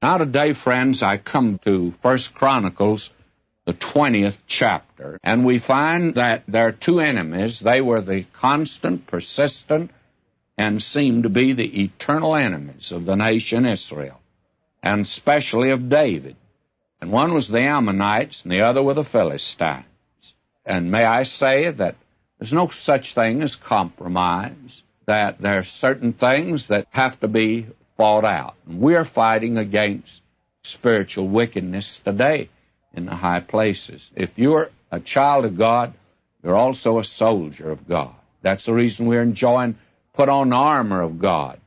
Now today, friends, I come to 1 Chronicles, the 20th chapter, and we find that there are two enemies. They were the constant, persistent, and seemed to be the eternal enemies of the nation Israel, and especially of David. And one was the Ammonites, and the other were the Philistines. And may I say that there's no such thing as compromise, that there are certain things that have to be fought out. And we're fighting against spiritual wickedness today in the high places. If you're a child of God, you're also a soldier of God. That's the reason we're enjoying put on the armor of God.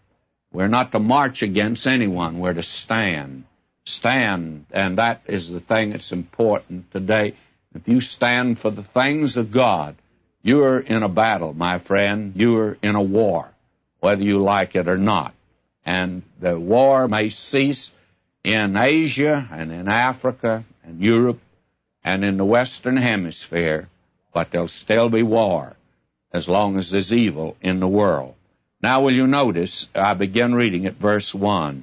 We're not to march against anyone. We're to stand. Stand, and that is the thing that's important today. If you stand for the things of God, you're in a battle, my friend. You're in a war, whether you like it or not. And the war may cease in Asia and in Africa and Europe and in the Western Hemisphere, but there'll still be war as long as there's evil in the world. Now, will you notice, I begin reading at verse 1.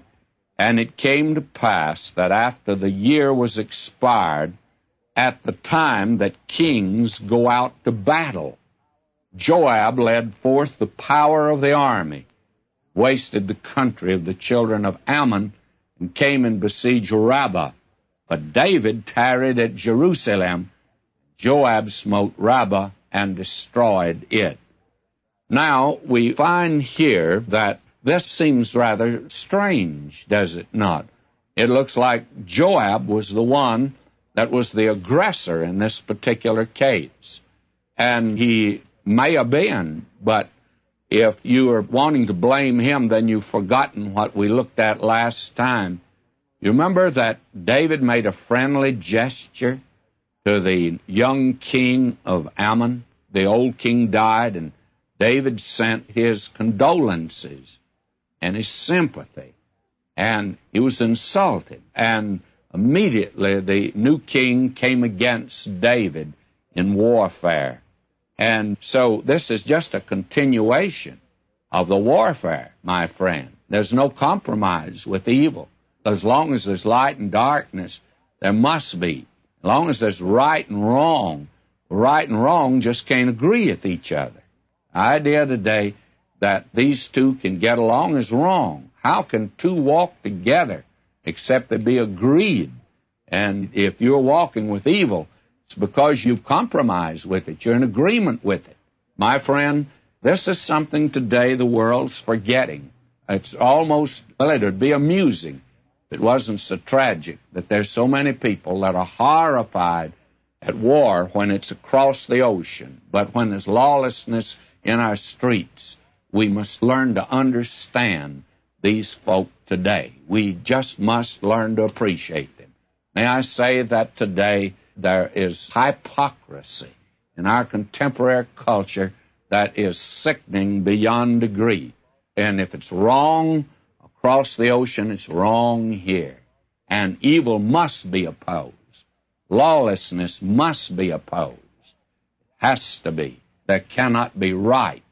And it came to pass that after the year was expired, at the time that kings go out to battle, Joab led forth the power of the army, wasted the country of the children of Ammon, and came and besieged Rabbah. But David tarried at Jerusalem. Joab smote Rabbah and destroyed it. Now, we find here that this seems rather strange, does it not? It looks like Joab was the one that was the aggressor in this particular case. And he may have been, but if you are wanting to blame him, then you've forgotten what we looked at last time. You remember that David made a friendly gesture to the young king of Ammon. The old king died, and David sent his condolences and his sympathy, and he was insulted. And immediately the new king came against David in warfare. And so this is just a continuation of the warfare, my friend. There's no compromise with evil. As long as there's light and darkness, there must be. As long as there's right and wrong just can't agree with each other. The idea today that these two can get along is wrong. How can two walk together except they be agreed? And if you're walking with evil, it's because you've compromised with it. You're in agreement with it. My friend, this is something today the world's forgetting. It's almost, well, it would be amusing if it wasn't so tragic that there's so many people that are horrified at war when it's across the ocean. But when there's lawlessness in our streets, we must learn to understand these folk today. We just must learn to appreciate them. May I say that today there is hypocrisy in our contemporary culture that is sickening beyond degree. And if it's wrong across the ocean, it's wrong here. And evil must be opposed. Lawlessness must be opposed. It has to be. There cannot be right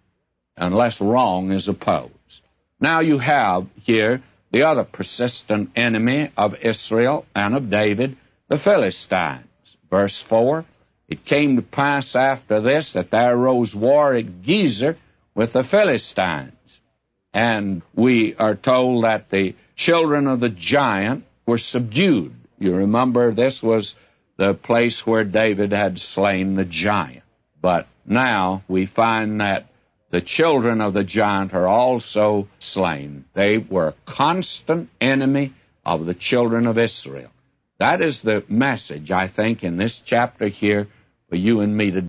unless wrong is opposed. Now you have here the other persistent enemy of Israel and of David, the Philistines. Verse 4, it came to pass after this that there arose war at Gezer with the Philistines. And we are told that the children of the giant were subdued. You remember this was the place where David had slain the giant. But now we find that the children of the giant are also slain. They were a constant enemy of the children of Israel. That is the message, I think, in this chapter here for you and me today.